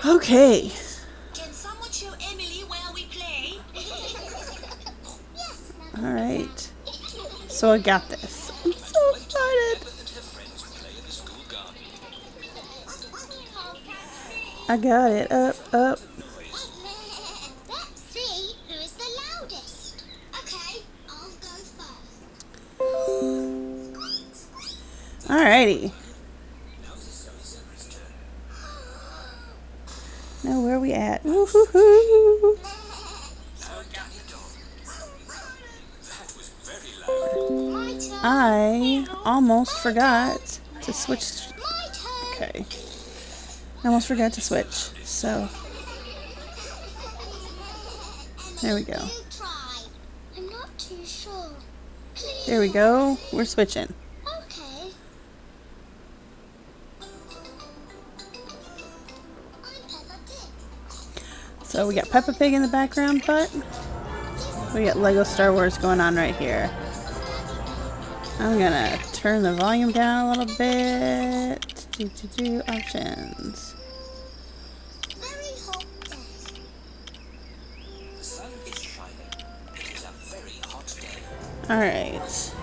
Okay. Can someone show Emily where we play? Alright. So I got this. I'm so excited. I got it. Up, up. Let's see who's the loudest. Okay, I'll go first. Alrighty. Now where are we at? Woo-hoo-hoo. My turn. I almost forgot to switch. My turn. Okay. I almost forgot to switch. So, there we go. You try. I'm not too sure. Please. There we go. We're switching. Okay. I'm Peppa Pig. So we got Peppa Pig in the background, but we got Lego Star Wars going on right here. I'm gonna turn the volume down a little bit. Options. Very hot day. The sun is shining. It is a very hot day. Alright.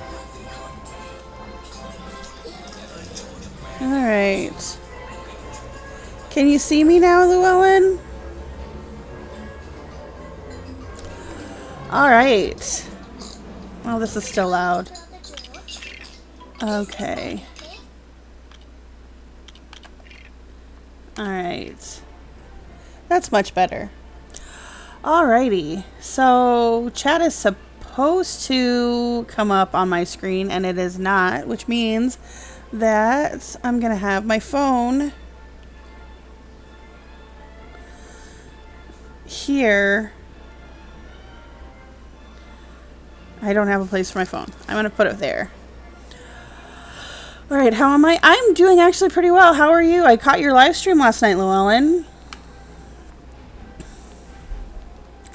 Alright. Can you see me now, Llewellyn? Alright. Oh, this is still loud. Okay. Alright. That's much better. Alrighty. So, chat is supposed to come up on my screen, and it is not, which means that I'm going to have my phone here. I don't have a place for my phone. I'm going to put it there. Alright, how am I? I'm doing actually pretty well. How are you? I caught your live stream last night, Llewellyn.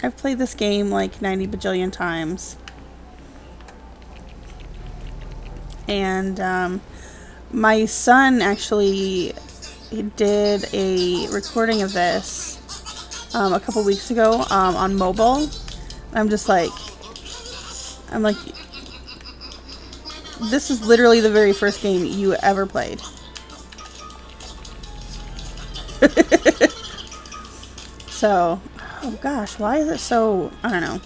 I've played this game like 90 bajillion times. And my son actually did a recording of this a couple weeks ago on mobile. I'm like, this is literally the very first game you ever played. So, oh gosh, why is it so, I don't know.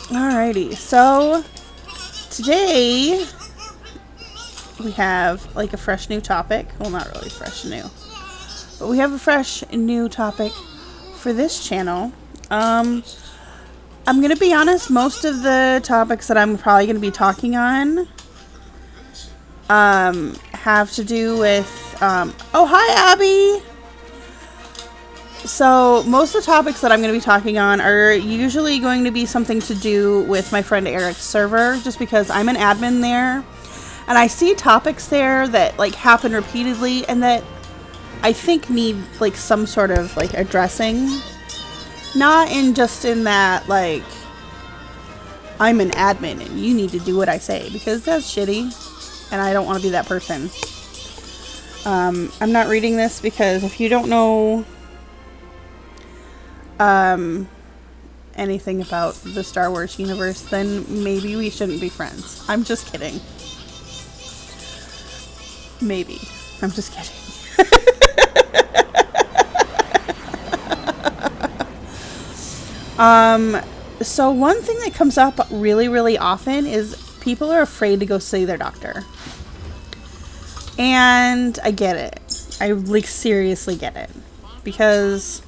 Alrighty, so today we have like a fresh new topic. Well, not really fresh new, but we have a fresh new topic for this channel. I'm gonna be honest, most of the topics that I'm probably gonna be talking on have to do with oh, hi Abby. So most of the topics that I'm going to be talking on are usually going to be something to do with my friend Eric's server, just because I'm an admin there and I see topics there that like happen repeatedly and that I think need like some sort of like addressing. Not in just in that like I'm an admin and you need to do what I say, because that's shitty and I don't want to be that person. I'm not reading this because if you don't know anything about the Star Wars universe, then maybe we shouldn't be friends. I'm just kidding. Maybe. I'm just kidding. So one thing that comes up really, really often is people are afraid to go see their doctor. And I get it. I like seriously get it. Because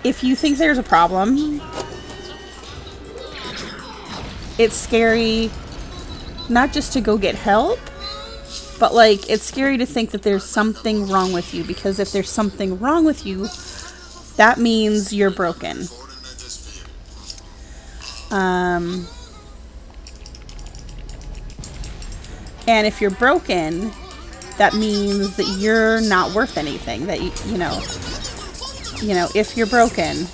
if you think there's a problem, it's scary not just to go get help, but like it's scary to think that there's something wrong with you, because if there's something wrong with you, that means you're broken. And if you're broken, that means that you're not worth anything. That you know, if you're broken,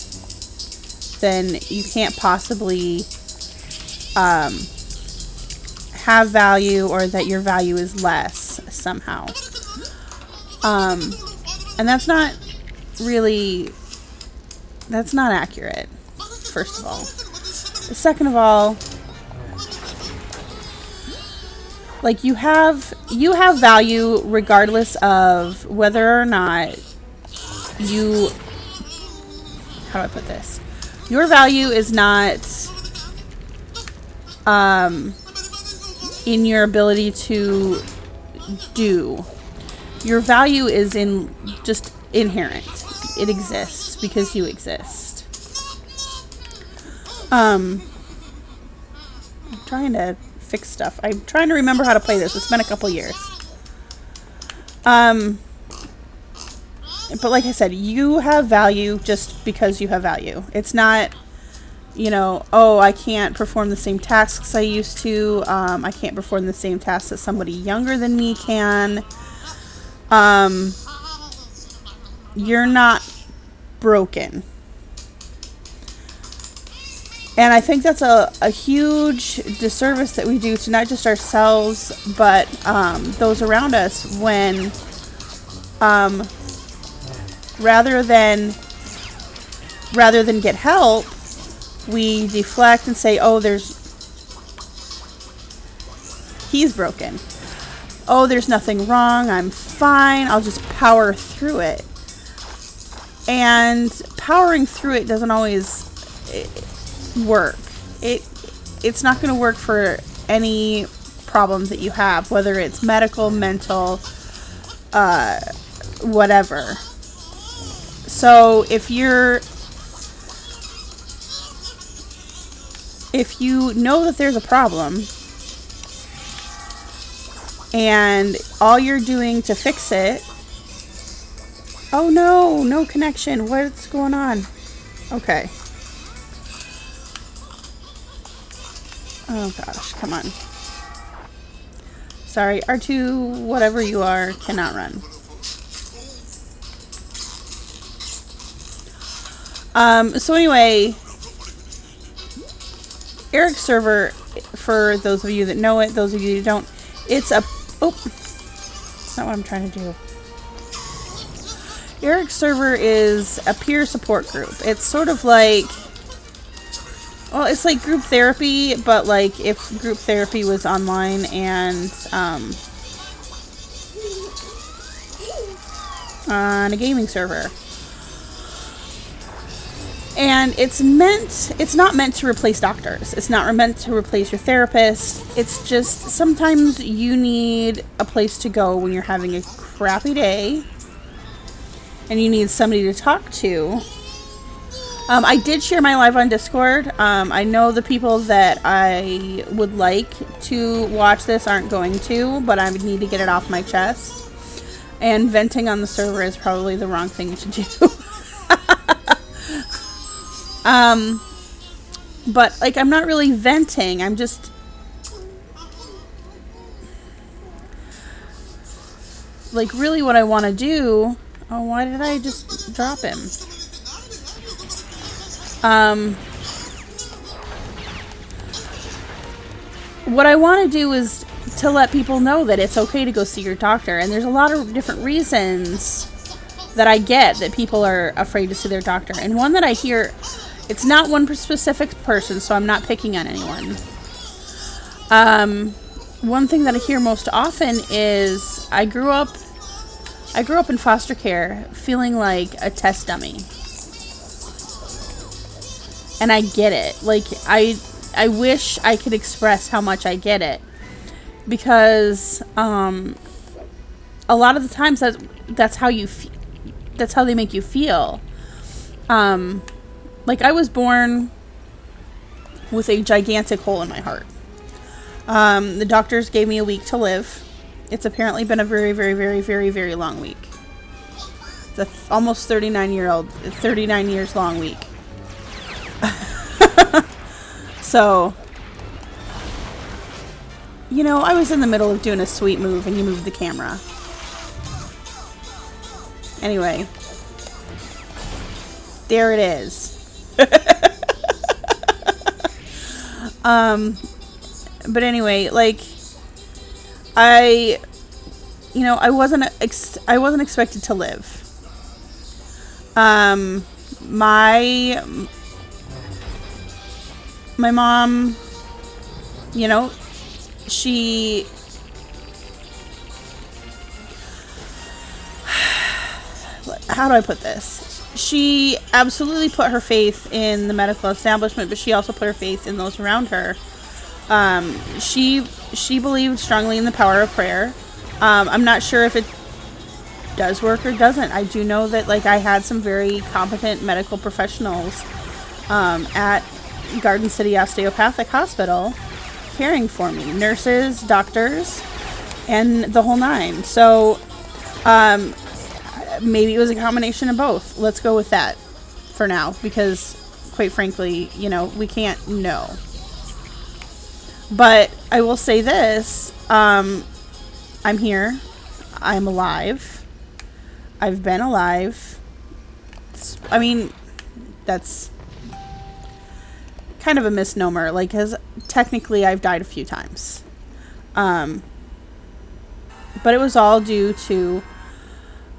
then you can't possibly have value, or that your value is less somehow. And that's not accurate, first of all. Second of all, like, you have value regardless of whether or not you, how do I put this? Your value is not in your ability to do. Your value is in just inherent. It exists because you exist. I'm trying to fix stuff. I'm trying to remember how to play this. It's been a couple years. But like I said, you have value just because you have value. It's not, you know, oh, I can't perform the same tasks I used to. I can't perform the same tasks that somebody younger than me can. You're not broken. And I think that's a huge disservice that we do to not just ourselves, but those around us when rather than get help, we deflect and say, oh, he's broken. Oh, there's nothing wrong. I'm fine. I'll just power through it. And powering through it doesn't always work. It's not going to work for any problems that you have, whether it's medical, mental, whatever. So if you know that there's a problem and all you're doing to fix it, oh no connection, what's going on? Okay. Oh gosh, come on. Sorry, R2, whatever you are, cannot run. So anyway, Eric's server, for those of you that know it, those of you who don't, it's not what I'm trying to do. Eric's server is a peer support group. It's sort of like, well, it's like group therapy, but like if group therapy was online and on a gaming server. And it's not meant to replace doctors. It's not meant to replace your therapist. It's just sometimes you need a place to go when you're having a crappy day and you need somebody to talk to. I did share my live on Discord. I know the people that I would like to watch this aren't going to, but I would need to get it off my chest. And venting on the server is probably the wrong thing to do. But like, I'm not really venting. I'm just, like, really what I want to do. Oh, why did I just drop him? What I want to do is to let people know that it's okay to go see your doctor. And there's a lot of different reasons that I get that people are afraid to see their doctor. And one that I hear, it's not one specific person, so I'm not picking on anyone. One thing that I hear most often is I grew up in foster care feeling like a test dummy. And I get it. Like, I wish I could express how much I get it. Because a lot of the times that's how you that's how they make you feel. Like, I was born with a gigantic hole in my heart. The doctors gave me a week to live. It's apparently been a very, very, very, very, very long week. It's a almost 39 years long week. So, you know, I was in the middle of doing a sweet move and you moved the camera. Anyway, there it is. But anyway, like, you know, I wasn't expected to live. My mom, you know, she how do I put this? She absolutely put her faith in the medical establishment, but she also put her faith in those around her. She believed strongly in the power of prayer. I'm not sure if it does work or doesn't. I do know that, like, I had some very competent medical professionals at Garden City Osteopathic Hospital caring for me. Nurses, doctors, and the whole nine. So, maybe it was a combination of both. Let's go with that for now, because, quite frankly, you know, we can't know. But I will say this, I'm here. I'm alive. I've been alive. I mean, that's kind of a misnomer, like, because technically I've died a few times. But it was all due to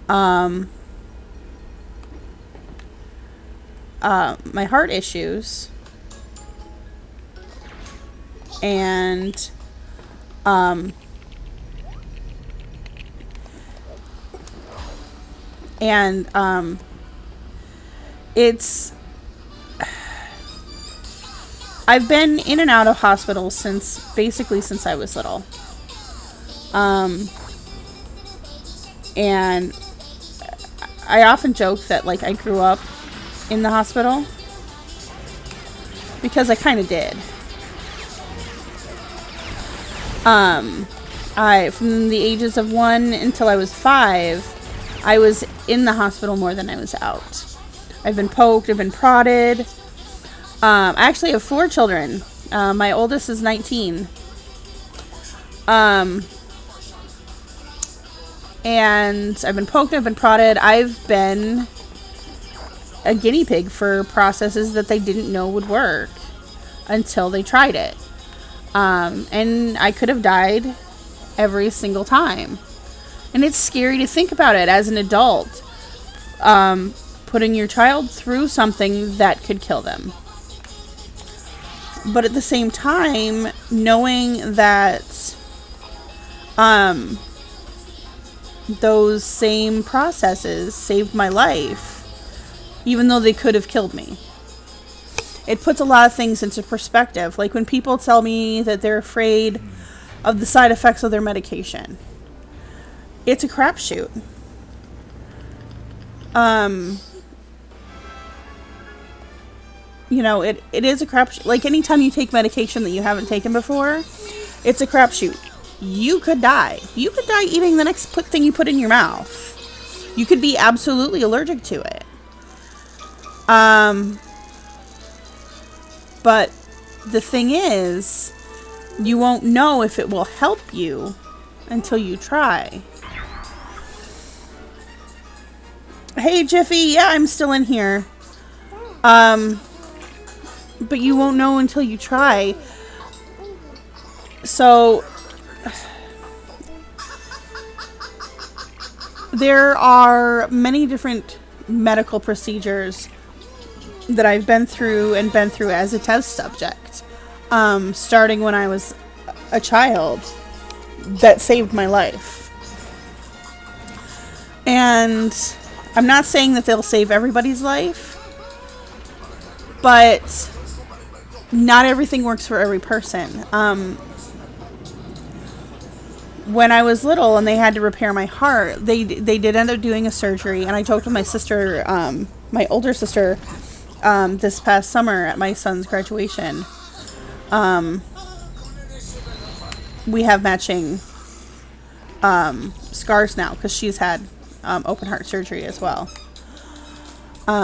my heart issues and it's I've been in and out of hospitals since I was little. And I often joke that, like, I grew up in the hospital, because I kind of did. From the ages of 1 until I was 5, I was in the hospital more than I was out. I've been poked, I've been prodded. I actually have 4 children. My oldest is 19. And I've been poked, I've been prodded. I've been a guinea pig for processes that they didn't know would work until they tried it. And I could have died every single time. And it's scary to think about it as an adult, putting your child through something that could kill them. But at the same time, knowing that those same processes saved my life, even though they could have killed me. It puts a lot of things into perspective. Like when people tell me that they're afraid of the side effects of their medication. It's a crapshoot. You know, it is a crapshoot. Like anytime you take medication that you haven't taken before, it's a crapshoot. You could die. You could die eating the next thing you put in your mouth. You could be absolutely allergic to it. But the thing is, you won't know if it will help you until you try. Hey, Jiffy. Yeah, I'm still in here. But you won't know until you try. So there are many different medical procedures that I've been through as a test subject, starting when I was a child, that saved my life. And I'm not saying that they'll save everybody's life, but not everything works for every person. When I was little and they had to repair my heart, they did end up doing a surgery, and I talked with my sister, my older sister, this past summer at my son's graduation. We have matching scars now because she's had open heart surgery as well,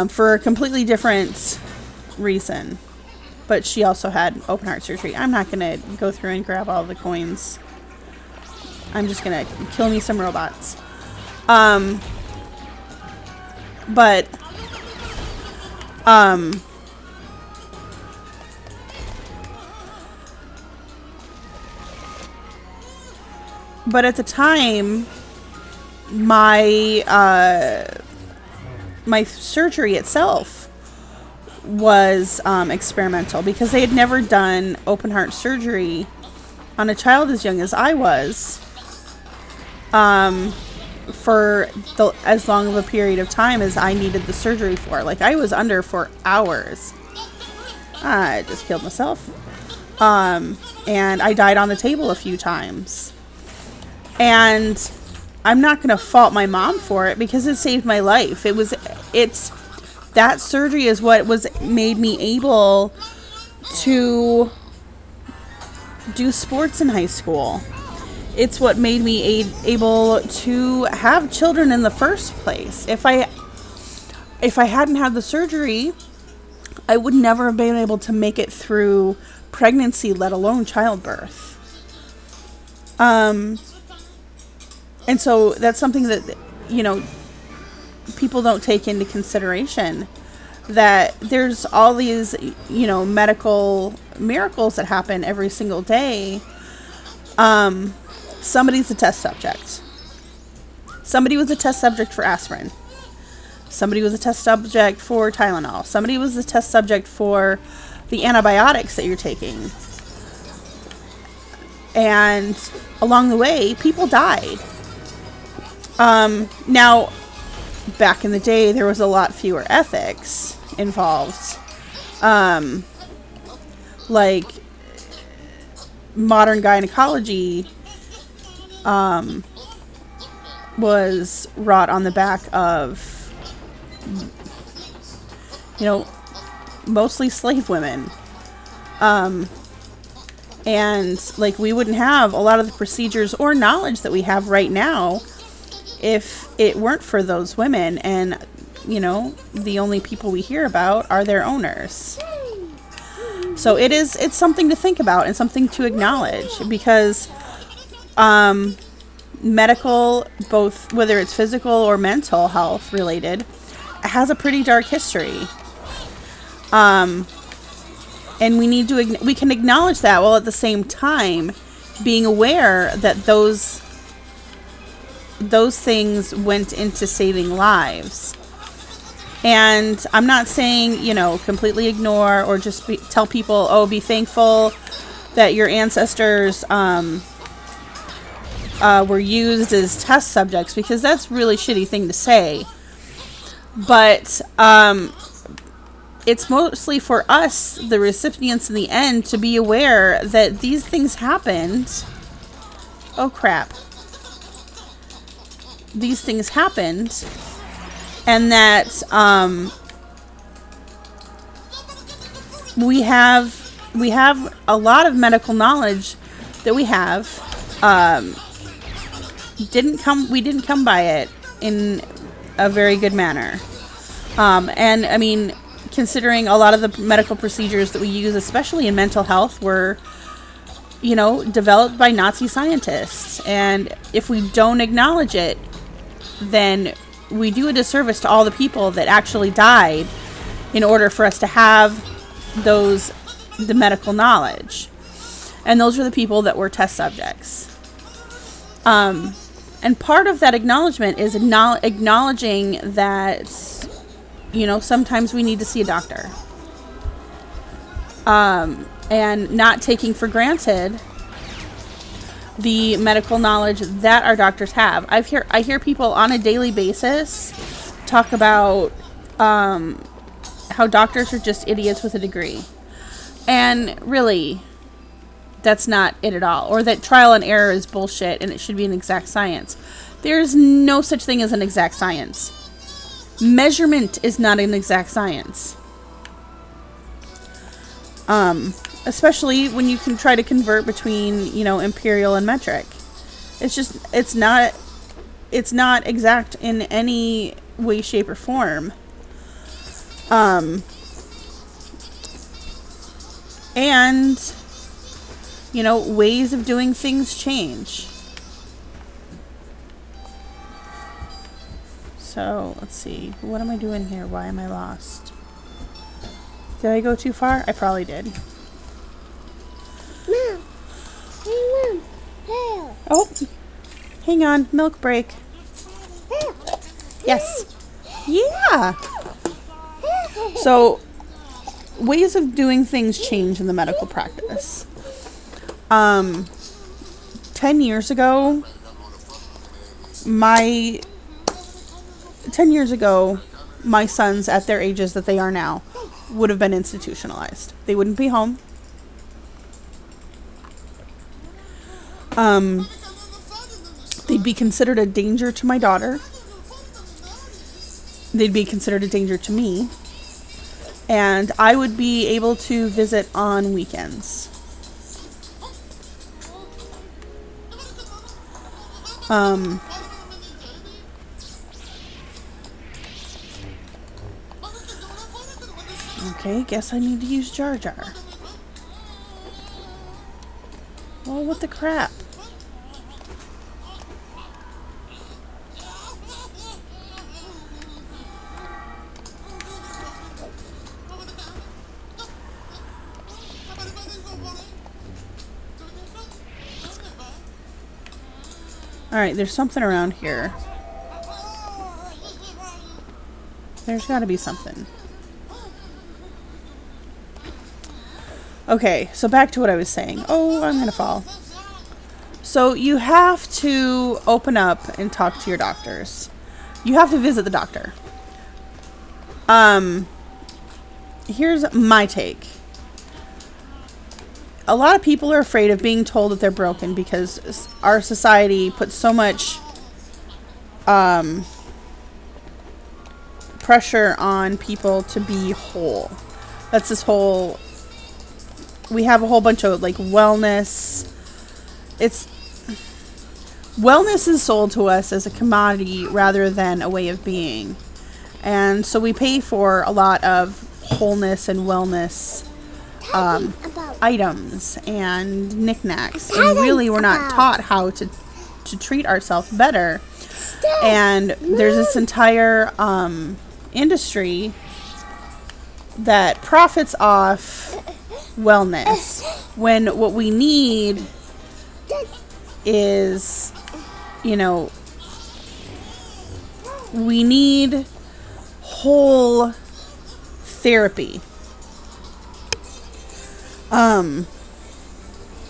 for a completely different reason, but she also had open heart surgery. I'm not gonna go through and grab all the coins. I'm just gonna kill me some robots. But at the time, my my surgery itself was experimental because they had never done open heart surgery on a child as young as I was for as long of a period of time as I needed the surgery for. Like, I was under for hours. I just killed myself. And I died on the table a few times. And I'm not going to fault my mom for it because it saved my life. That surgery is what made me able to do sports in high school. It's what made me able to have children in the first place. If I hadn't had the surgery, I would never have been able to make it through pregnancy, let alone childbirth. And so that's something that, people don't take into consideration, that there's all these, medical miracles that happen every single day. Somebody's a test subject. Somebody was a test subject for aspirin. Somebody was a test subject for Tylenol. Somebody was a test subject for the antibiotics that you're taking. And along the way, people died. Now, back in the day, there was a lot fewer ethics involved. Like modern gynecology was wrought on the back of, mostly slave women. And like, we wouldn't have a lot of the procedures or knowledge that we have right now if it weren't for those women. And, the only people we hear about are their owners. So it's something to think about and something to acknowledge, because medical, both whether it's physical or mental health related, has a pretty dark history. And we can acknowledge that while at the same time being aware that those things went into saving lives. And I'm not saying, completely ignore or just tell people, be thankful that your ancestors were used as test subjects, because that's a really shitty thing to say. But it's mostly for us, the recipients in the end, to be aware that these things happened. Oh, crap. These things happened. And that we have a lot of medical knowledge that we have. We didn't come by it in a very good manner. And I mean, considering a lot of the medical procedures that we use, especially in mental health, were, developed by Nazi scientists. And if we don't acknowledge it, then we do a disservice to all the people that actually died in order for us to have the medical knowledge. And those are the people that were test subjects. And part of that acknowledgement is acknowledging that, sometimes we need to see a doctor. And not taking for granted the medical knowledge that our doctors have. I hear people on a daily basis talk about how doctors are just idiots with a degree. And really, that's not it at all. Or that trial and error is bullshit and it should be an exact science. There's no such thing as an exact science. Measurement is not an exact science. Especially when you can try to convert between, imperial and metric. It's not exact in any way, shape, or form. And, ways of doing things change. So, let's see. What am I doing here? Why am I lost? Did I go too far? I probably did. Mom. Hey, Mom. Hey. Oh, hang on. Milk break. Yes. Yeah. So, ways of doing things change in the medical practice. 10 years ago, my 10 years ago, my sons at their ages that they are now would have been institutionalized. They wouldn't be home. They'd be considered a danger to my daughter. They'd be considered a danger to me. And I would be able to visit on weekends. Okay, guess I need to use Jar Jar. Oh, what the crap? Alright, there's something around here. There's gotta be something. Okay, so back to what I was saying. Oh, I'm gonna fall. So you have to open up and talk to your doctors. You have to visit the doctor. Here's my take. A lot of people are afraid of being told that they're broken because our society puts so much pressure on people to be whole. That's this whole... We have a whole bunch of, like, wellness. Wellness is sold to us as a commodity rather than a way of being. And so we pay for a lot of wholeness and wellness items and knickknacks, and really we're not taught how to treat ourselves better. And there's this entire industry that profits off wellness when what we need is, you know, we need whole therapy.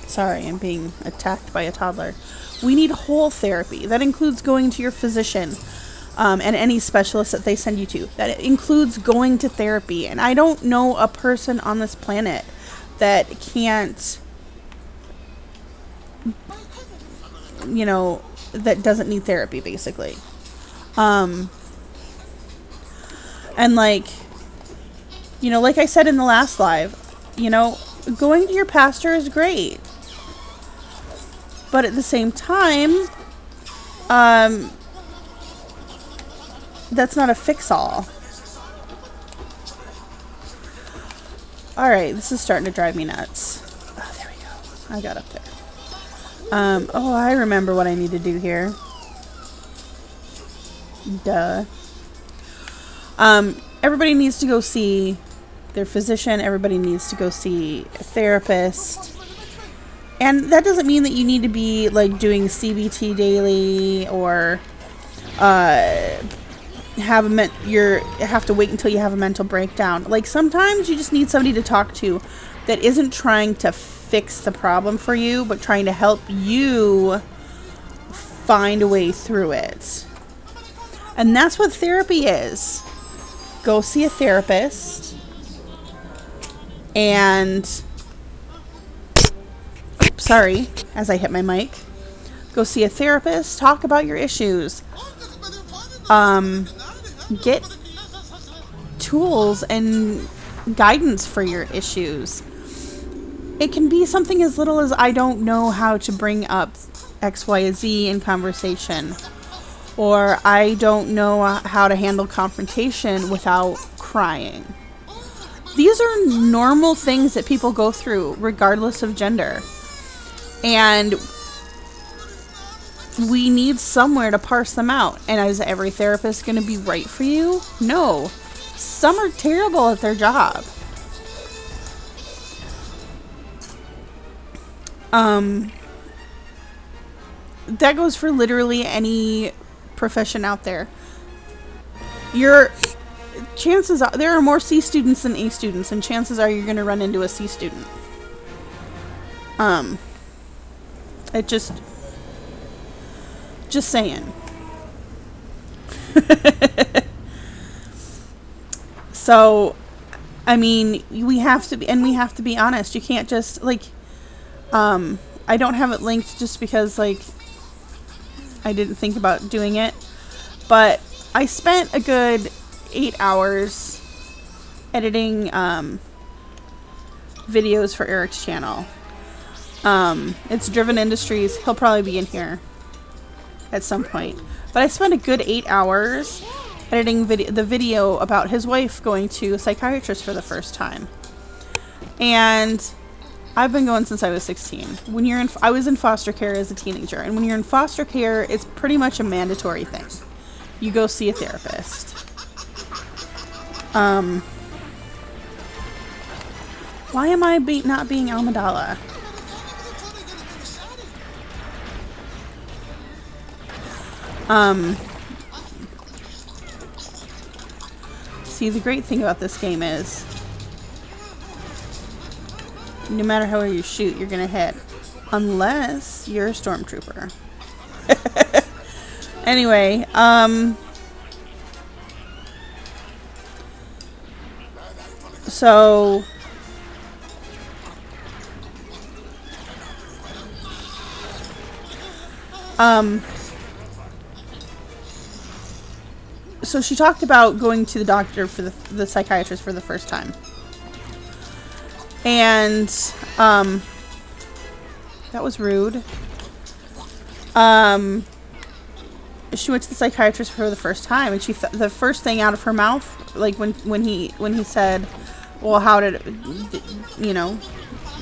Sorry, I'm being attacked by a toddler. We need whole therapy. That includes going to your physician and any specialist that they send you to. That includes going to therapy. And I don't know a person on this planet that can't, you know, that doesn't need therapy, basically. And like, you know, like I said in the last live, you know, going to your pastor is great. But at the same time, that's not a fix-all. Alright, this is starting to drive me nuts. Oh, there we go. I got up there. Oh, I remember what I need to do here. Duh. Everybody needs to go see their physician. Everybody needs to go see a therapist. And that doesn't mean that you need to be, like, doing CBT daily or have to wait until you have a mental breakdown. Like, sometimes you just need somebody to talk to that isn't trying to fix the problem for you, but trying to help you find a way through it. And that's what therapy is. Go see a therapist and... Sorry, as I hit my mic. Go see a therapist, talk about your issues. Get tools and guidance for your issues. It can be something as little as I don't know how to bring up X, Y, Z in conversation. Or I don't know how to handle confrontation without crying. These are normal things that people go through regardless of gender. And we need somewhere to parse them out. And is every therapist going to be right for you? No. Some are terrible at their job. That goes for literally any profession out there. Your chances are there are more C students than A students, and chances are you're going to run into a C student. It just saying. So, I mean, we have to be honest. You can't just like, I don't have it linked just because like I didn't think about doing it, but I spent a good 8 hours editing videos for Eric's channel. It's Driven Industries. He'll probably be in here at some point. But I spent a good 8 hours editing the video about his wife going to a psychiatrist for the first time. And I've been going since I was 16. I was in foster care as a teenager, and when you're in foster care, it's pretty much a mandatory thing. You go see a therapist. Why am I not being Amidala? See, the great thing about this game is no matter how you shoot, you're gonna hit. Unless you're a stormtrooper. Anyway, so so she talked about going to the doctor for the psychiatrist for the first time. And that was rude. She went to the psychiatrist for the first time, and the first thing out of her mouth, like when he said, well, how did it, you know,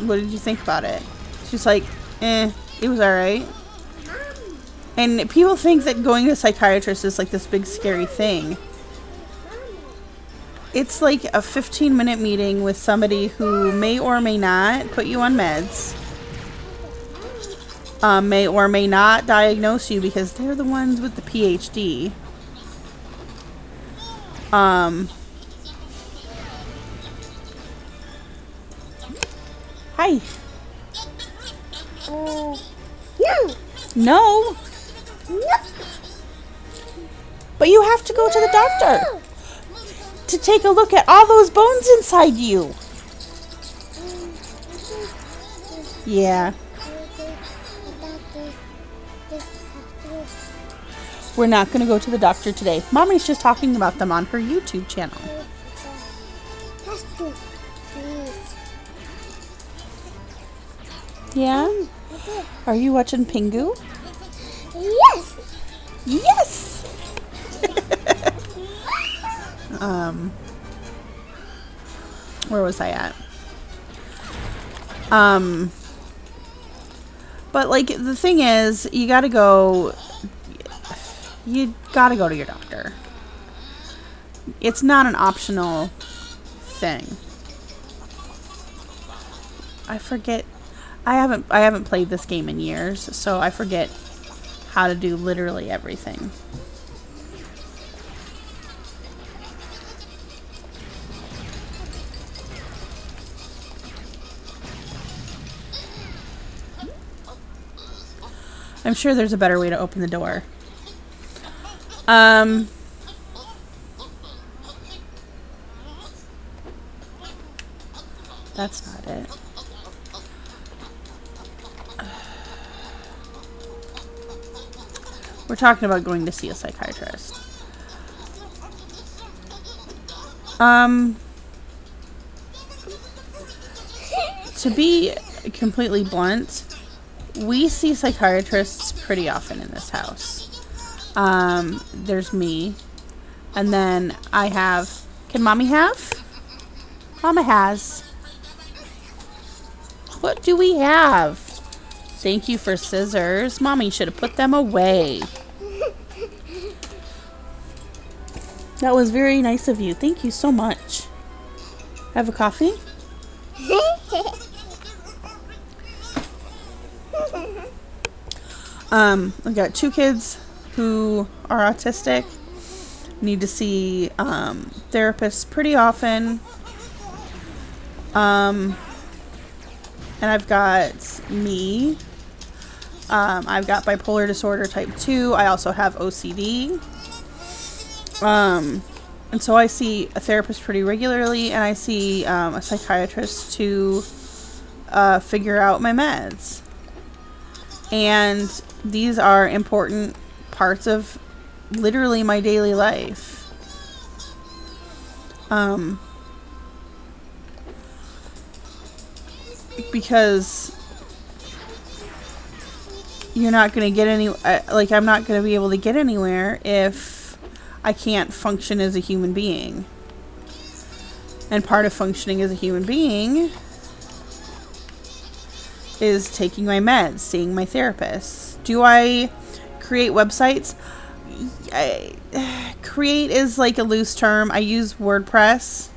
what did you think about it? She's like, it was alright. And people think that going to a psychiatrist is like this big scary thing. It's like a 15-minute meeting with somebody who may or may not put you on meds. May or may not diagnose you because they're the ones with the PhD. Hi. No. No. But you have to go to the doctor to take a look at all those bones inside you. Yeah. We're not going to go to the doctor today. Mommy's just talking about them on her YouTube channel. Yeah? Are you watching Pingu? Yes. Yes! Where was I at? But like the thing is, you gotta go to your doctor. It's not an optional thing. I forget. I haven't played this game in years, so I forget how to do literally everything. I'm sure there's a better way to open the door. That's not it. We're talking about going to see a psychiatrist. To be completely blunt, we see psychiatrists pretty often in this house. There's me, and then I have... Can Mommy have? Mama has. What do we have? Thank you for scissors. Mommy should have put them away. That was very nice of you. Thank you so much. Have a coffee? I've got 2 kids who are autistic. need to see therapists pretty often. And I've got me. I've got bipolar disorder type 2. I also have OCD. And so I see a therapist pretty regularly, and I see a psychiatrist to figure out my meds. And these are important parts of literally my daily life. Because you're not going to get any, like, I'm not going to be able to get anywhere if I can't function as a human being. And part of functioning as a human being is taking my meds, seeing my therapist. Do I create websites? Create is like a loose term. I use WordPress,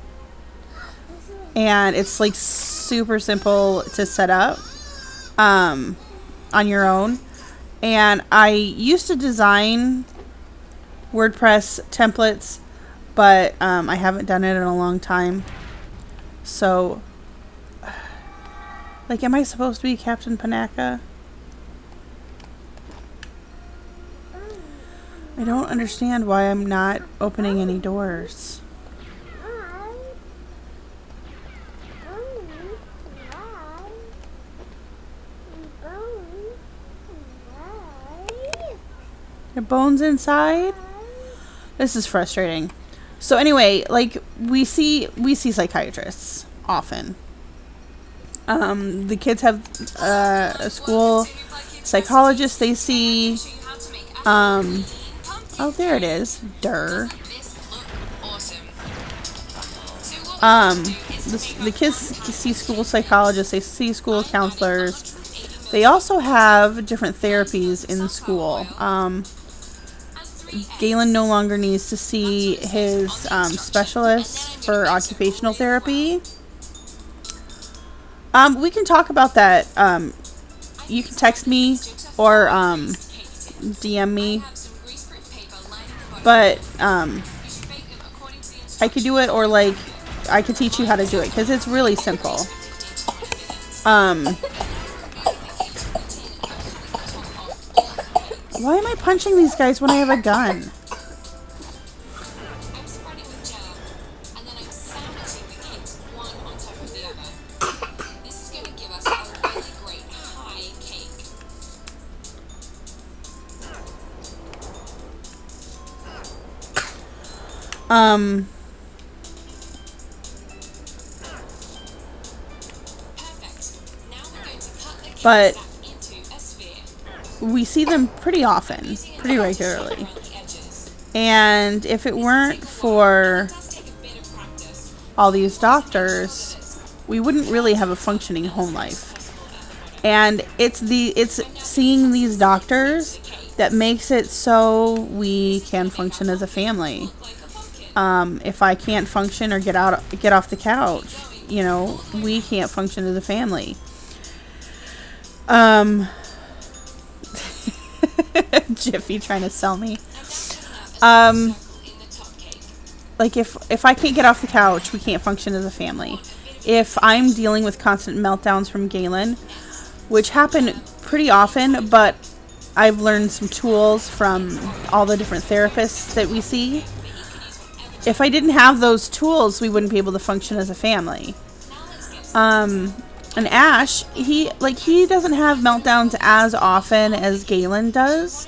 and it's like super simple to set up on your own. And I used to design WordPress templates, but I haven't done it in a long time. So, like, am I supposed to be Captain Panaka? I don't understand why I'm not opening any doors. Your bones inside? This is frustrating. So anyway, like, we see psychiatrists often. The kids have a school psychologist they see. Oh, there it is. Durr. The kids see school psychologists. They see school counselors. They also have different therapies in school. Galen no longer needs to see his specialist for occupational therapy. We can talk about that. You can text me or DM me. But I could do it, or like I could teach you how to do it, because it's really simple. Why am I punching these guys when I have a gun? But we see them pretty often, pretty regularly. And if it weren't for all these doctors, we wouldn't really have a functioning home life. And it's seeing these doctors that makes it so we can function as a family. If I can't function or get off the couch, you know, we can't function as a family. Jiffy trying to sell me. Like if I can't get off the couch, we can't function as a family. If I'm dealing with constant meltdowns from Galen, which happen pretty often, but I've learned some tools from all the different therapists that we see. If I didn't have those tools, we wouldn't be able to function as a family. And Ash, he doesn't have meltdowns as often as Galen does,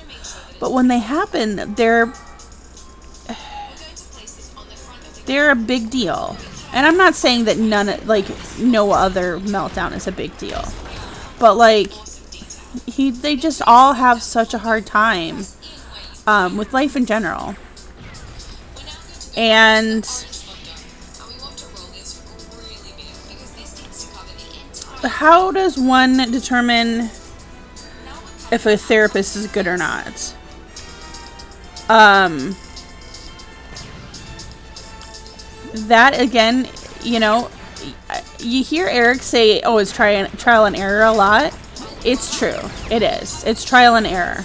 but when they happen, they're a big deal. And I'm not saying that no other meltdown is a big deal, but like they just all have such a hard time with life in general. And how does one determine if a therapist is good or not? That again, you know, you hear Eric say, "Oh, it's trial and error" a lot. It's true. It is. It's trial and error.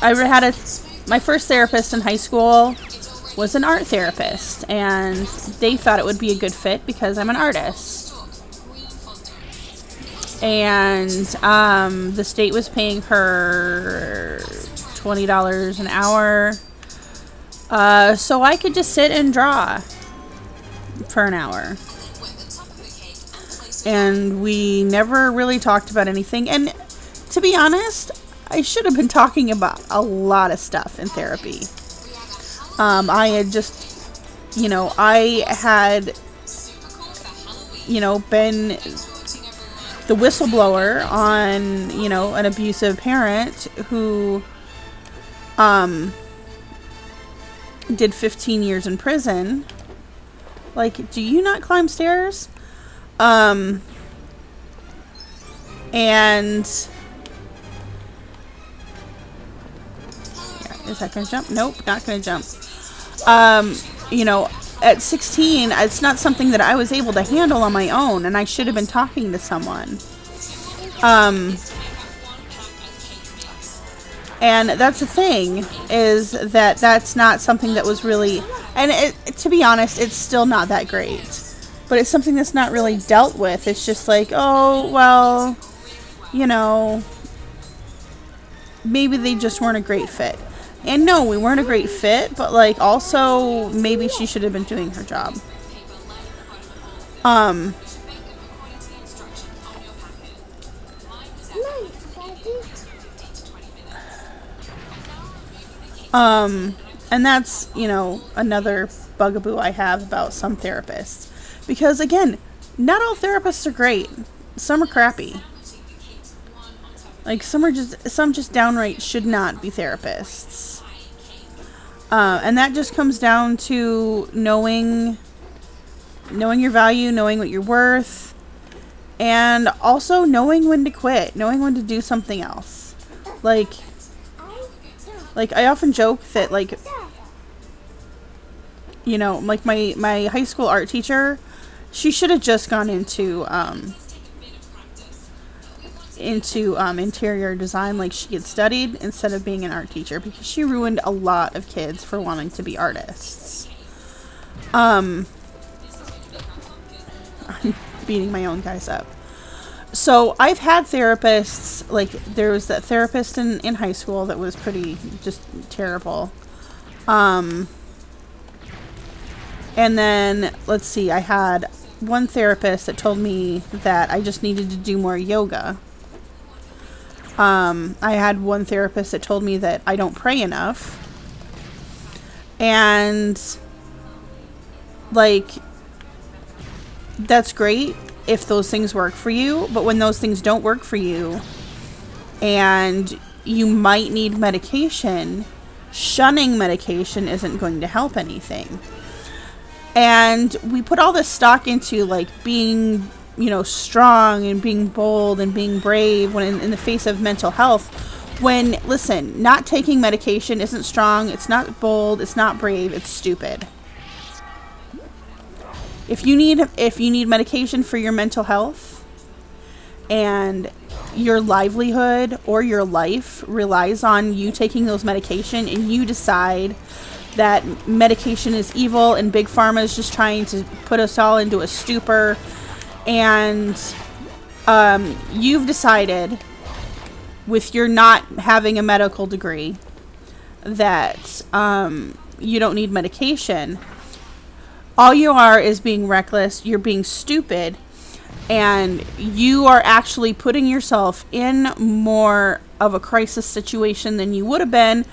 my first therapist in high school was an art therapist, and they thought it would be a good fit because I'm an artist. And the state was paying her $20 an hour, so I could just sit and draw for an hour. And we never really talked about anything. And to be honest, I should have been talking about a lot of stuff in therapy. I had just, I had, been the whistleblower on, an abusive parent who did 15 years in prison. Like, do you not climb stairs? And yeah, is that gonna jump? Nope, not gonna jump. At 16, it's not something that I was able to handle on my own, and I should have been talking to someone. And that's the thing, is that that's not something that was really, and to be honest, it's still not that great. But it's something that's not really dealt with. It's just like, oh, well, maybe they just weren't a great fit. And no, we weren't a great fit, but like also maybe she should have been doing her job. And that's, another bugaboo I have about some therapists. Because again, not all therapists are great. Some are crappy. Like some just downright should not be therapists. And that just comes down to knowing your value, knowing what you're worth, and also knowing when to quit, knowing when to do something else. Like I often joke that like my high school art teacher, she should have just gone into interior design like she had studied instead of being an art teacher, because she ruined a lot of kids for wanting to be artists. I'm beating my own guys up. So I've had therapists, like there was that therapist in high school that was pretty just terrible. And then let's see, I had one therapist that told me that I just needed to do more yoga. I had one therapist that told me that I don't pray enough. And like, that's great if those things work for you, but when those things don't work for you and you might need medication, shunning medication isn't going to help anything. And we put all this stock into like being, strong and being bold and being brave when in the face of mental health. When, listen, not taking medication isn't strong, it's not bold, it's not brave, it's stupid. If you need medication for your mental health and your livelihood or your life relies on you taking those medication, and you decide that medication is evil and Big Pharma is just trying to put us all into a stupor, and you've decided with your not having a medical degree that you don't need medication, all you are is being reckless, you're being stupid, and you are actually putting yourself in more of a crisis situation than you would have been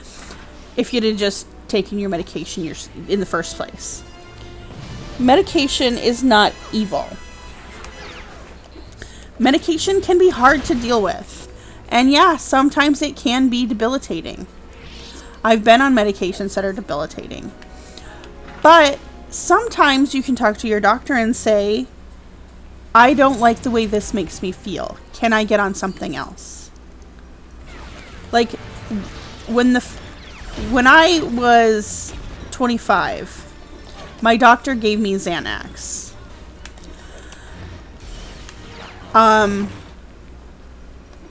if you'd have just taken your medication in the first place. Medication is not evil. Medication can be hard to deal with. And yeah, sometimes it can be debilitating. I've been on medications that are debilitating. But sometimes you can talk to your doctor and say, I don't like the way this makes me feel. Can I get on something else? Like, when I was 25, my doctor gave me Xanax.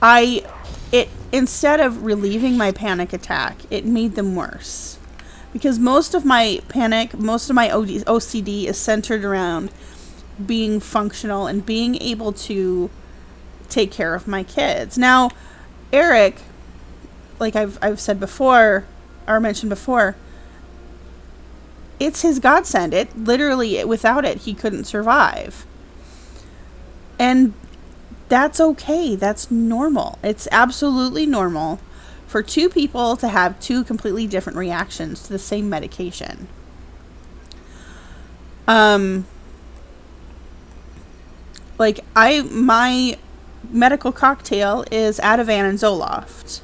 I it, instead of relieving my panic attack, it made them worse. Because most of my panic, most of my OCD is centered around being functional and being able to take care of my kids. Now, Eric, like I've said before, or mentioned before, it's his godsend. It literally, without it, he couldn't survive. And that's okay. That's normal. It's absolutely normal for two people to have two completely different reactions to the same medication. My medical cocktail is Ativan and Zoloft.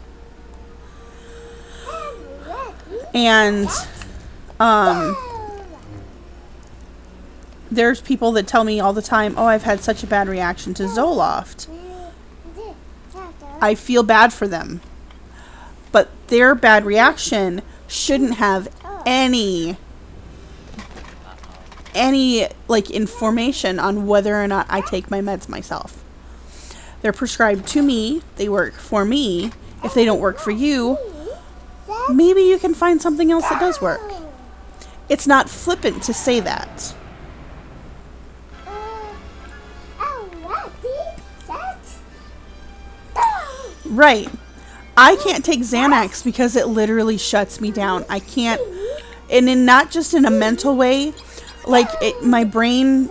And, there's people that tell me all the time, oh, I've had such a bad reaction to Zoloft. I feel bad for them. But their bad reaction shouldn't have any information on whether or not I take my meds myself. They're prescribed to me. They work for me. If they don't work for you, maybe you can find something else that does work. It's not flippant to say that. Right. I can't take Xanax because it literally shuts me down. I can't, and not just in a mental way, like my brain,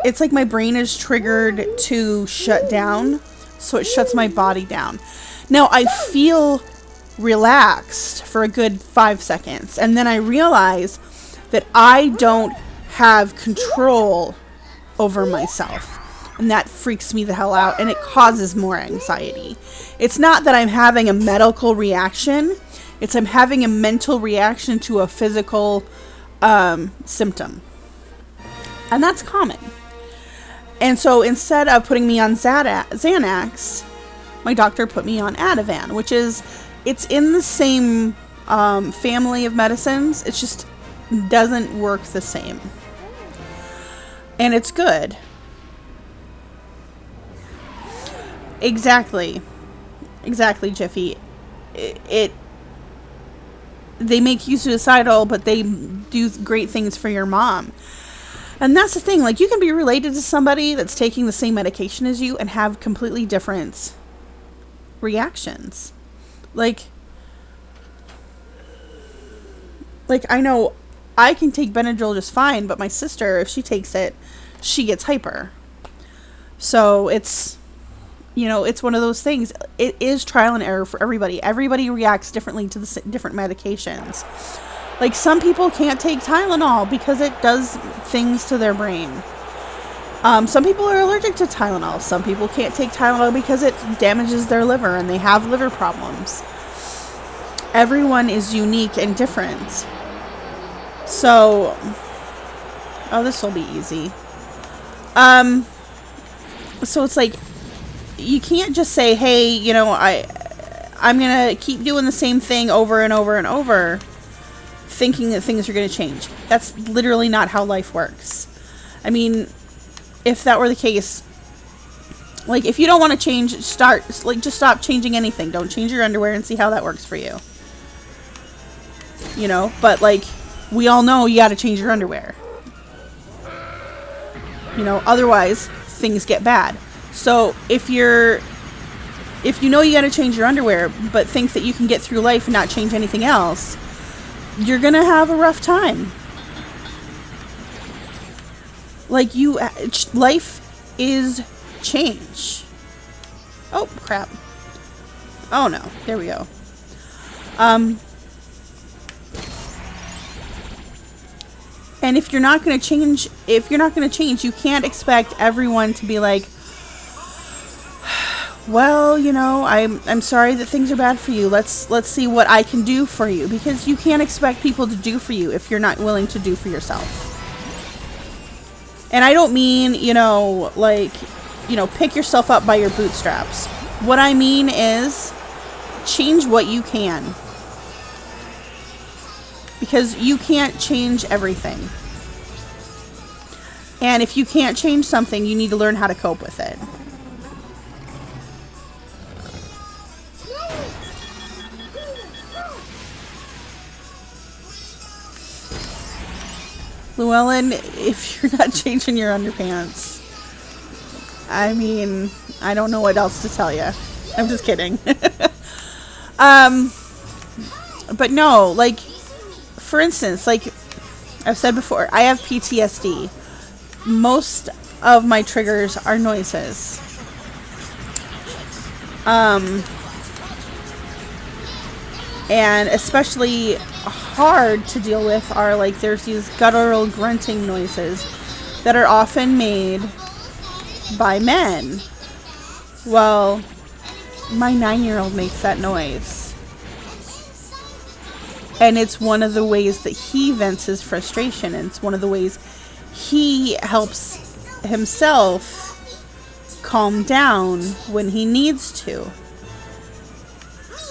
it's like my brain is triggered to shut down, so it shuts my body down. Now, I feel relaxed for a good 5 seconds, and then I realize that I don't have control over myself. And that freaks me the hell out, and it causes more anxiety. It's not that I'm having a medical reaction. It's I'm having a mental reaction to a physical symptom. And that's common. And so instead of putting me on Xanax, my doctor put me on Ativan, which is, it's in the same family of medicines. It just doesn't work the same. And it's good. Exactly, Jiffy. They make you suicidal, but they do great things for your mom. And that's the thing. Like, you can be related to somebody that's taking the same medication as you and have completely different reactions. Like I know I can take Benadryl just fine, but my sister, if she takes it, she gets hyper. So it's, it's one of those things. It is trial and error for everybody. Everybody reacts differently to the different medications. Like, some people can't take Tylenol because it does things to their brain. Some people are allergic to Tylenol. Some people can't take Tylenol because it damages their liver and they have liver problems. Everyone is unique and different. So, this will be easy. So it's like, you can't just say, hey, I'm going to keep doing the same thing over and over and over, thinking that things are going to change. That's literally not how life works. I mean, if that were the case, like, if you don't want to change, just stop changing anything. Don't change your underwear and see how that works for you. But, like, we all know you got to change your underwear. Otherwise, things get bad. So if you know you got to change your underwear, but think that you can get through life and not change anything else, you're going to have a rough time. Like, life is change. Oh, crap. Oh, no. There we go. And if you're not going to change, you can't expect everyone to be like, well, I'm sorry that things are bad for you. Let's see what I can do for you. Because you can't expect people to do for you if you're not willing to do for yourself. And I don't mean, pick yourself up by your bootstraps. What I mean is, change what you can. Because you can't change everything. And if you can't change something, you need to learn how to cope with it. Llewellyn, if you're not changing your underpants, I mean, I don't know what else to tell you. I'm just kidding. But no, like, for instance, like I've said before, I have PTSD. Most of my triggers are noises. And especially hard to deal with are, like, there's these guttural grunting noises that are often made by men. Well, my 9-year-old makes that noise. And it's one of the ways that he vents his frustration, and it's one of the ways he helps himself calm down when he needs to.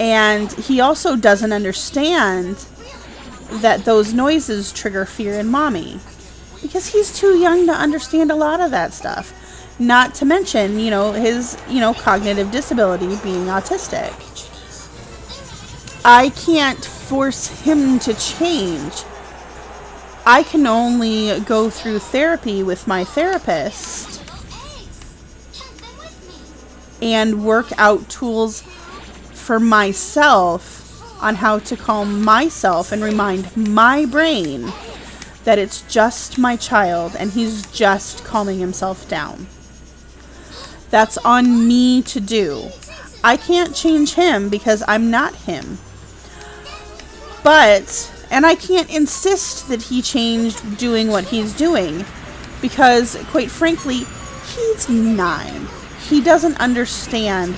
And he also doesn't understand that those noises trigger fear in mommy, because he's too young to understand a lot of that stuff. Not to mention, his, cognitive disability, being autistic. I can't force him to change. I can only go through therapy with my therapist and work out tools for myself on how to calm myself and remind my brain that it's just my child and he's just calming himself down. That's on me to do. I can't change him because I'm not him. And I can't insist that he change doing what he's doing, because, quite frankly, he's 9. He doesn't understand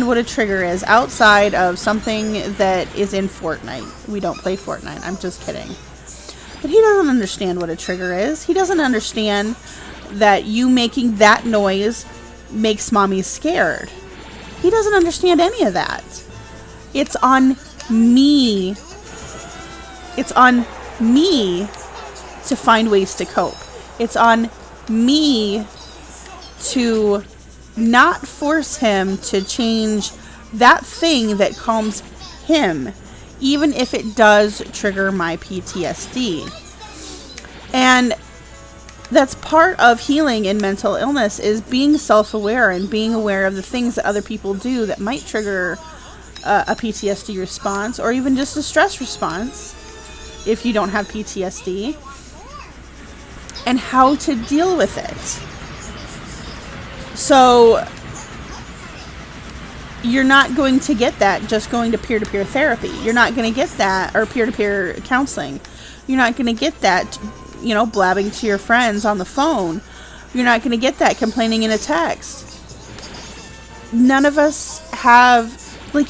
what a trigger is outside of something that is in Fortnite. We don't play Fortnite. I'm just kidding. But he doesn't understand what a trigger is. He doesn't understand that you making that noise makes mommy scared. He doesn't understand any of that. It's on me. It's on me to find ways to cope. It's on me to not force him to change that thing that calms him, even if it does trigger my PTSD. And that's part of healing in mental illness, is being self-aware and being aware of the things that other people do that might trigger a PTSD response, or even just a stress response if you don't have PTSD, and how to deal with it. So you're not going to get that just going to peer-to-peer therapy. You're not going to get that, or peer-to-peer counseling. You're not going to get that, blabbing to your friends on the phone. You're not going to get that complaining in a text. None of us have,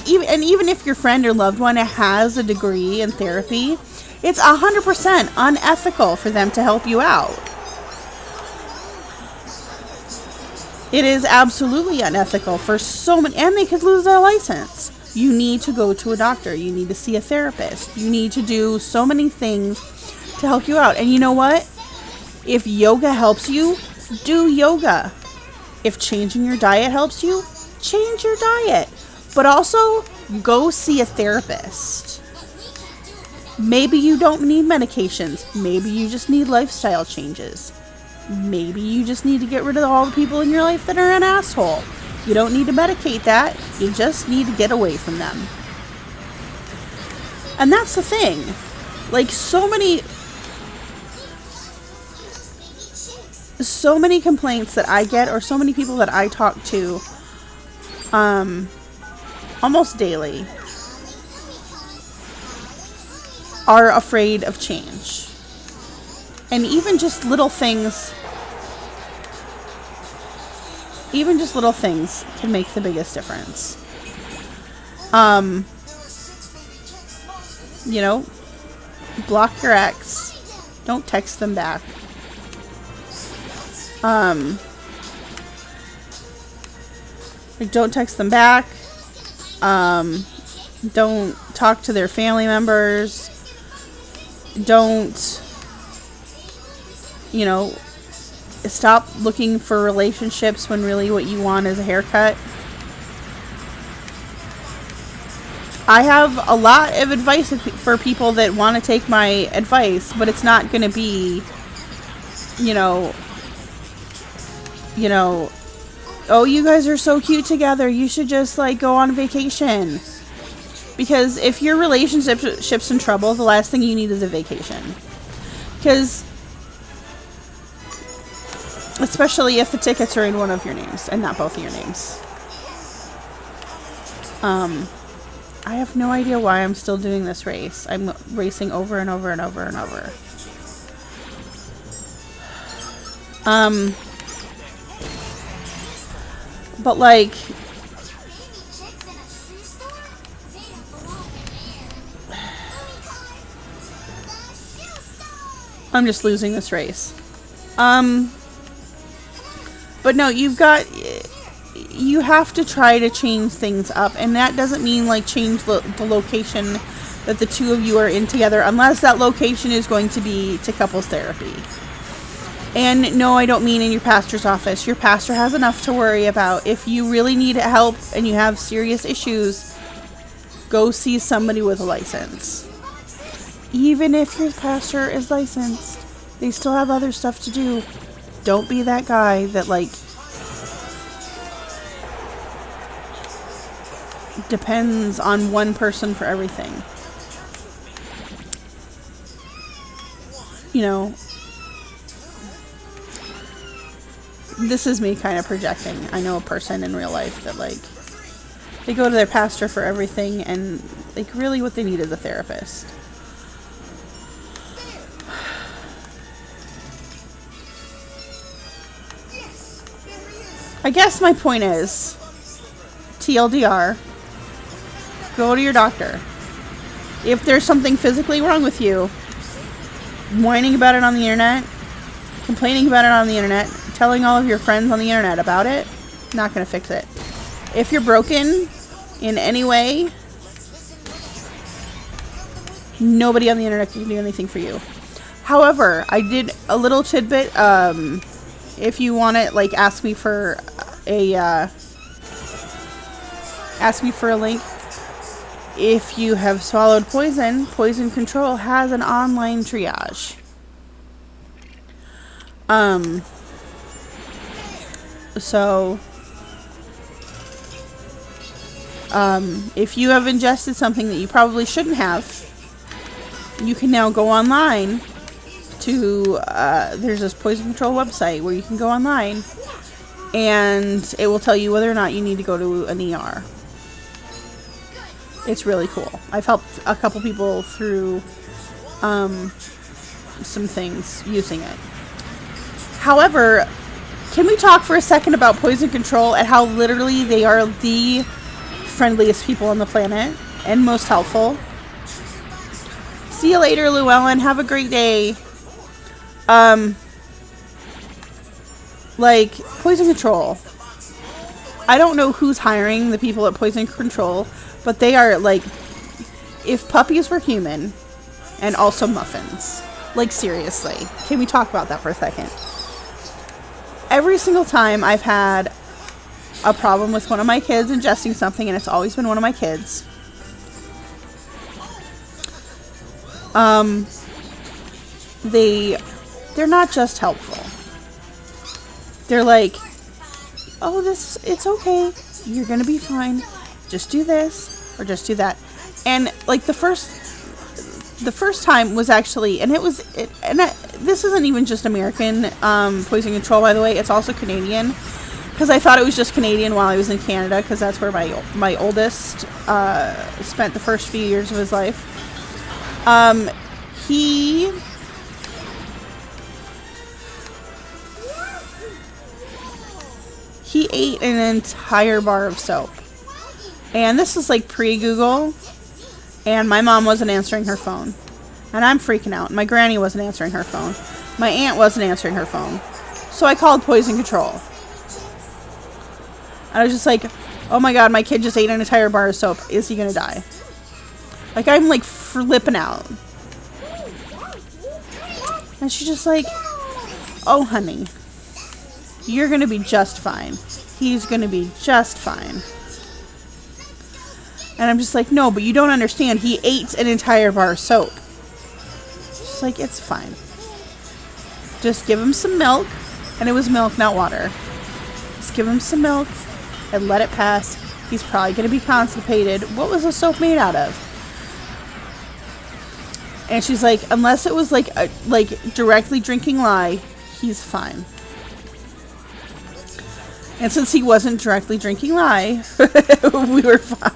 even if your friend or loved one has a degree in therapy, it's 100% unethical for them to help you out. It is absolutely unethical for so many, and they could lose their license. You need to go to a doctor. You need to see a therapist. You need to do so many things to help you out. And you know what? If yoga helps you, do yoga. If changing your diet helps you, change your diet. But also, go see a therapist. Maybe you don't need medications. Maybe you just need lifestyle changes. Maybe you just need to get rid of all the people in your life that are an asshole. You don't need to medicate that. You just need to get away from them. And that's the thing. So many complaints that I get, or so many people that I talk to almost daily, are afraid of change. And even just little things can make the biggest difference. Block your ex. Don't text them back. Don't text them back. Don't talk to their family members. Don't, stop looking for relationships when really what you want is a haircut. I have a lot of advice for people that want to take my advice, but it's not going to be, you know, oh, you guys are so cute together, you should just, like, go on vacation. Because if your relationship's in trouble, the last thing you need is a vacation. Because, especially if the tickets are in one of your names and not both of your names. I have no idea why I'm still doing this race. I'm racing over and over and over and over. But, like, I'm just losing this race. But no, you have to try to change things up, and that doesn't mean, like, change the location that the two of you are in together, unless that location is going to be to couples therapy. And no, I don't mean in your pastor's office. Your pastor has enough to worry about. If you really need help and you have serious issues, go see somebody with a license. Even if your pastor is licensed, they still have other stuff to do. Don't be that guy that, like, depends on one person for everything. You know, this is me kind of projecting. I know a person in real life that, like, they go to their pastor for everything, and, like, really what they need is a therapist. I guess my point is, TLDR, go to your doctor. If there's something physically wrong with you, whining about it on the internet, complaining about it on the internet, telling all of your friends on the internet about it, not going to fix it. If you're broken in any way, nobody on the internet can do anything for you. However, I did a little tidbit. If you want to, like, ask me for a link. If you have swallowed poison, Poison Control has an online triage. So, if you have ingested something that you probably shouldn't have, you can now go online to, there's this Poison Control website where you can go online and it will tell you whether or not you need to go to an ER. It's really cool. I've helped a couple people through some things using it. However, can we talk for a second about Poison Control and how literally they are the friendliest people on the planet and most helpful? See you later, Llewellyn. Have a great day. Like, Poison Control. I don't know who's hiring the people at Poison Control, but they are, like, if puppies were human and also muffins. Like, seriously. Can we talk about that for a second? Every single time I've had a problem with one of my kids ingesting something, and it's always been one of my kids, they're not just helpful. They're like, oh, it's okay. You're gonna be fine. Just do this or just do that. And, like, the first time was actually, and this isn't even just American Poison Control, by the way. It's also Canadian, because I thought it was just Canadian while I was in Canada, because that's where my oldest spent the first few years of his life. He ate an entire bar of soap. And this is, like, pre-Google. And my mom wasn't answering her phone. And I'm freaking out. My granny wasn't answering her phone. My aunt wasn't answering her phone. So I called Poison Control. And I was just like, oh my god, my kid just ate an entire bar of soap. Is he gonna die? Like, I'm, like, flipping out. And she's just like, oh, honey, you're gonna be just fine. He's gonna be just fine. And I'm just like, no, but you don't understand. He ate an entire bar of soap. She's like, it's fine. Just give him some milk. And it was milk, not water. Just give him some milk and let it pass. He's probably going to be constipated. What was the soap made out of? And she's like, unless it was like directly drinking lye, he's fine. And since he wasn't directly drinking lye, we were fine.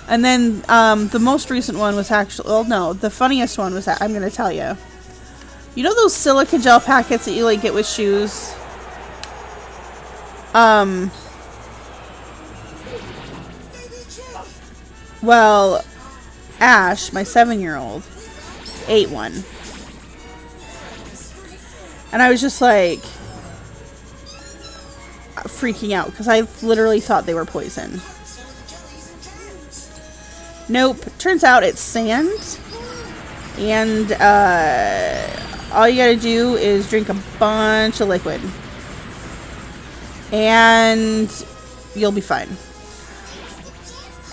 And then the most recent one was actually, well, no, the funniest one was that I'm going to tell you. You know those silica gel packets that you like get with shoes? Well, Ash, my 7-year-old, ate one. And I was just like freaking out because I literally thought they were poison. Nope. Turns out it's sand. And all you gotta do is drink a bunch of liquid. And you'll be fine.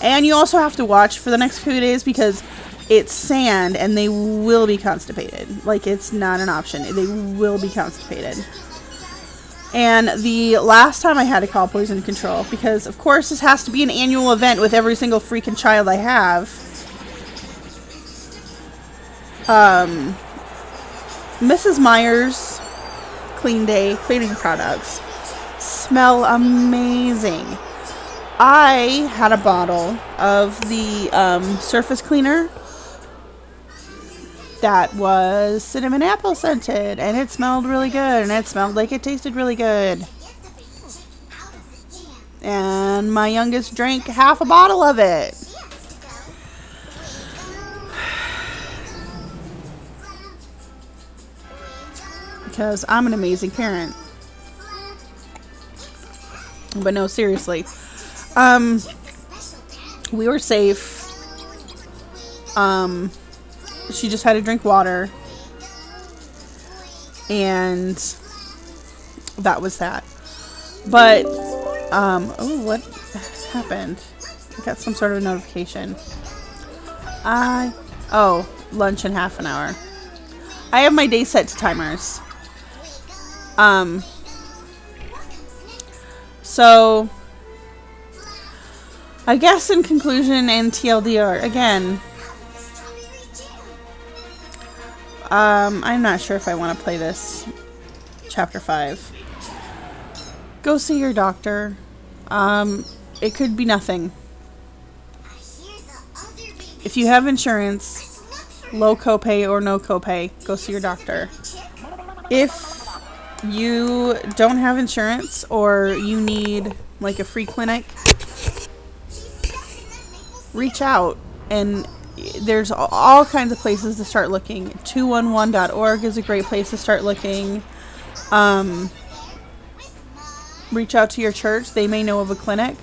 And you also have to watch for the next few days because it's sand and they will be constipated. Like, it's not an option. They will be constipated. And the last time I had to call poison control, because of course this has to be an annual event with every single freaking child I have. Mrs. Meyer's Clean Day cleaning products smell amazing. I had a bottle of the surface cleaner that was cinnamon apple scented, and it smelled really good, and it smelled like it tasted really good. And my youngest drank half a bottle of it. Because I'm an amazing parent. But no, seriously. We were safe. She just had to drink water. And that was that. But, oh, what happened? I got some sort of notification. Lunch in half an hour. I have my day set to timers. So, I guess in conclusion and TLDR, again, I'm not sure if I want to play this chapter 5. Go see your doctor. It could be nothing. If you have insurance, low copay or no copay, go see your doctor. If you don't have insurance or you need like a free clinic, reach out, and there's all kinds of places to start looking. 211.org is a great place to start looking. Reach out to your church. They may know of a clinic.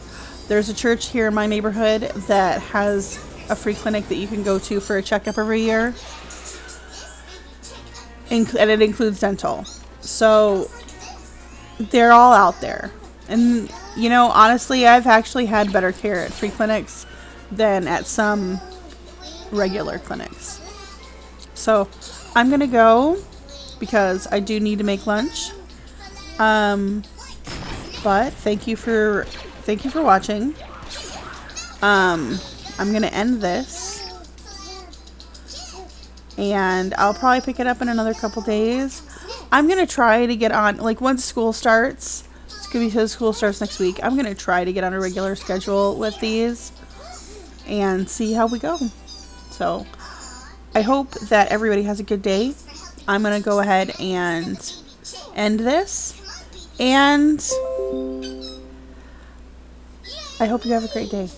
There's a church here in my neighborhood that has a free clinic that you can go to for a checkup every year. And it includes dental. So they're all out there. And, you know, honestly, I've actually had better care at free clinics than at some regular clinics. So I'm going to go because I do need to make lunch. But thank you for watching. I'm going to end this. And I'll probably pick it up in another couple days. I'm going to try to get on, like, once school starts, it's going to be because school starts next week, I'm going to try to get on a regular schedule with these and see how we go. So, I hope that everybody has a good day. I'm going to go ahead and end this. And I hope you have a great day.